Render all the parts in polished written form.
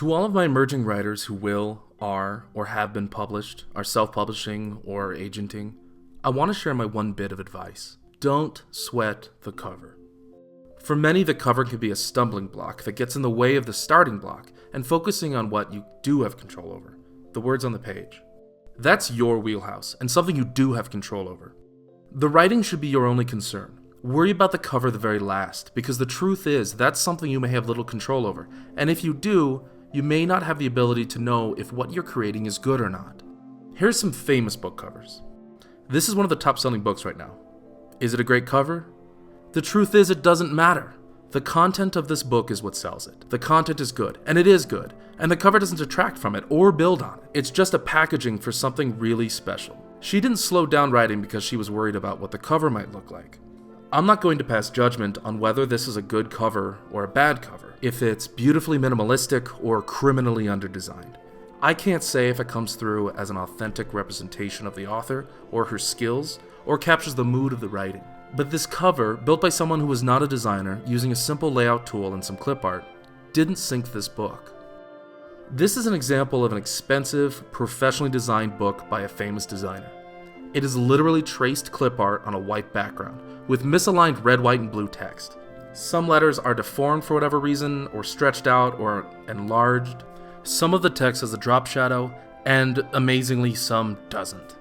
To all of my emerging writers who will, are, or have been published, are self-publishing, or agenting, I want to share my one bit of advice. Don't sweat the cover. For many, the cover can be a stumbling block that gets in the way of the starting block and focusing on what you do have control over, the words on the page. That's your wheelhouse, and something you do have control over. The writing should be your only concern. Worry about the cover the very last, because the truth is that's something you may have little control over, and if you do, you may not have the ability to know if what you're creating is good or not. Here's some famous book covers. This is one of the top-selling books right now. Is it a great cover? The truth is it doesn't matter. The content of this book is what sells it. The content is good, and it is good, and the cover doesn't detract from it or build on it. It's just a packaging for something really special. She didn't slow down writing because she was worried about what the cover might look like. I'm not going to pass judgment on whether this is a good cover or a bad cover, if it's beautifully minimalistic or criminally underdesigned. I can't say if it comes through as an authentic representation of the author or her skills, or captures the mood of the writing. But this cover, built by someone who was not a designer, using a simple layout tool and some clip art, didn't sink this book. This is an example of an expensive, professionally designed book by a famous designer. It is literally traced clip art on a white background, with misaligned red, white, and blue text. Some letters are deformed for whatever reason, or stretched out, or enlarged. Some of the text has a drop shadow, and amazingly, some doesn't.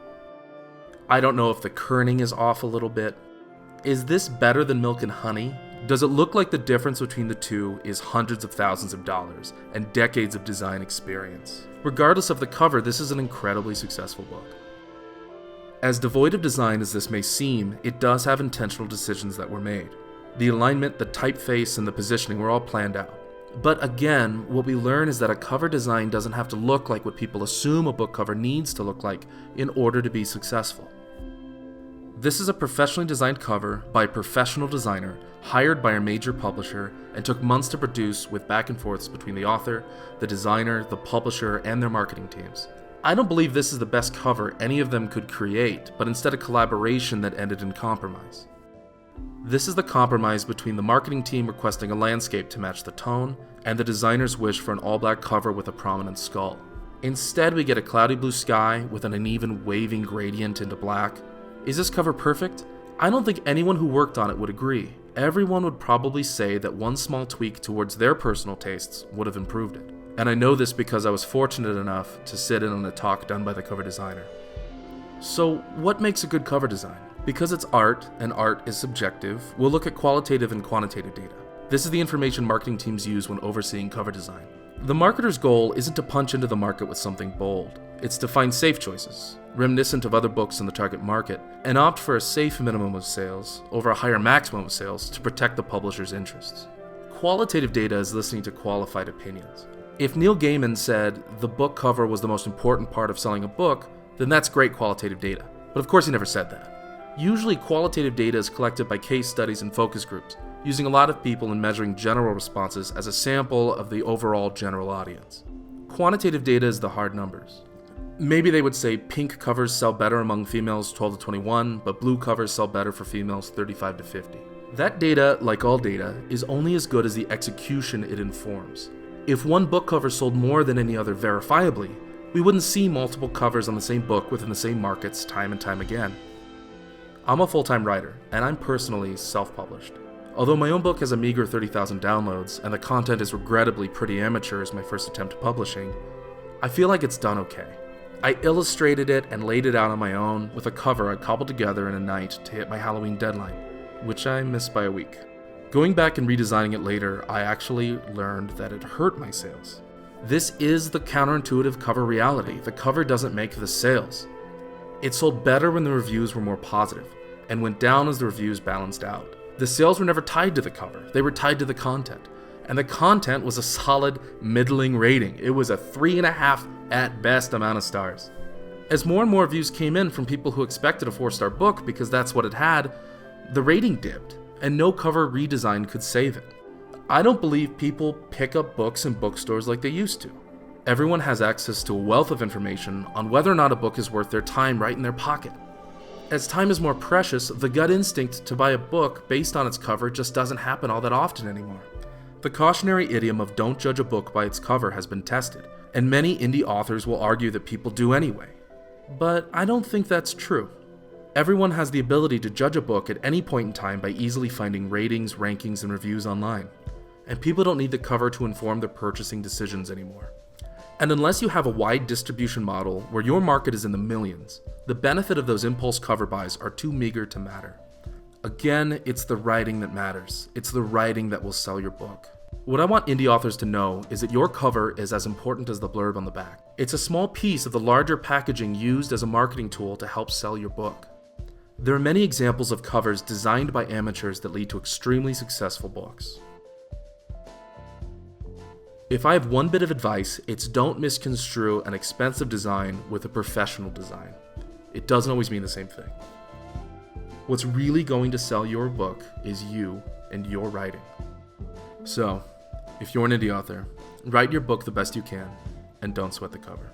I don't know if the kerning is off a little bit. Is this better than Milk and Honey? Does it look like the difference between the two is hundreds of thousands of dollars and decades of design experience? Regardless of the cover, this is an incredibly successful book. As devoid of design as this may seem, it does have intentional decisions that were made. The alignment, the typeface, and the positioning were all planned out. But again, what we learn is that a cover design doesn't have to look like what people assume a book cover needs to look like in order to be successful. This is a professionally designed cover by a professional designer hired by a major publisher and took months to produce with back and forths between the author, the designer, the publisher, and their marketing teams. I don't believe this is the best cover any of them could create, but instead a collaboration that ended in compromise. This is the compromise between the marketing team requesting a landscape to match the tone and the designer's wish for an all-black cover with a prominent skull. Instead, we get a cloudy blue sky with an uneven waving gradient into black. Is this cover perfect? I don't think anyone who worked on it would agree. Everyone would probably say that one small tweak towards their personal tastes would have improved it. And I know this because I was fortunate enough to sit in on a talk done by the cover designer. So, what makes a good cover design? Because it's art, and art is subjective, we'll look at qualitative and quantitative data. This is the information marketing teams use when overseeing cover design. The marketer's goal isn't to punch into the market with something bold. It's to find safe choices, reminiscent of other books in the target market, and opt for a safe minimum of sales over a higher maximum of sales to protect the publisher's interests. Qualitative data is listening to qualified opinions. If Neil Gaiman said the book cover was the most important part of selling a book, then that's great qualitative data. But of course he never said that. Usually qualitative data is collected by case studies and focus groups, using a lot of people and measuring general responses as a sample of the overall general audience. Quantitative data is the hard numbers. Maybe they would say pink covers sell better among females 12 to 21, but blue covers sell better for females 35 to 50. That data, like all data, is only as good as the execution it informs. If one book cover sold more than any other verifiably, we wouldn't see multiple covers on the same book within the same markets time and time again. I'm a full-time writer, and I'm personally self-published. Although my own book has a meager 30,000 downloads, and the content is regrettably pretty amateur as my first attempt at publishing, I feel like it's done okay. I illustrated it and laid it out on my own with a cover I cobbled together in a night to hit my Halloween deadline, which I missed by a week. Going back and redesigning it later, I actually learned that it hurt my sales. This is the counterintuitive cover reality. The cover doesn't make the sales. It sold better when the reviews were more positive, and went down as the reviews balanced out. The sales were never tied to the cover, they were tied to the content. And the content was a solid, middling rating. It was a 3.5 at best amount of stars. As more and more reviews came in from people who expected a 4-star book because that's what it had, the rating dipped, and no cover redesign could save it. I don't believe people pick up books in bookstores like they used to. Everyone has access to a wealth of information on whether or not a book is worth their time right in their pocket. As time is more precious, the gut instinct to buy a book based on its cover just doesn't happen all that often anymore. The cautionary idiom of "don't judge a book by its cover" has been tested, and many indie authors will argue that people do anyway. But I don't think that's true. Everyone has the ability to judge a book at any point in time by easily finding ratings, rankings, and reviews online. And people don't need the cover to inform their purchasing decisions anymore. And unless you have a wide distribution model where your market is in the millions, the benefit of those impulse cover buys are too meager to matter. Again, it's the writing that matters. It's the writing that will sell your book. What I want indie authors to know is that your cover is as important as the blurb on the back. It's a small piece of the larger packaging used as a marketing tool to help sell your book. There are many examples of covers designed by amateurs that lead to extremely successful books. If I have one bit of advice, it's don't misconstrue an expensive design with a professional design. It doesn't always mean the same thing. What's really going to sell your book is you and your writing. So, if you're an indie author, write your book the best you can, and don't sweat the cover.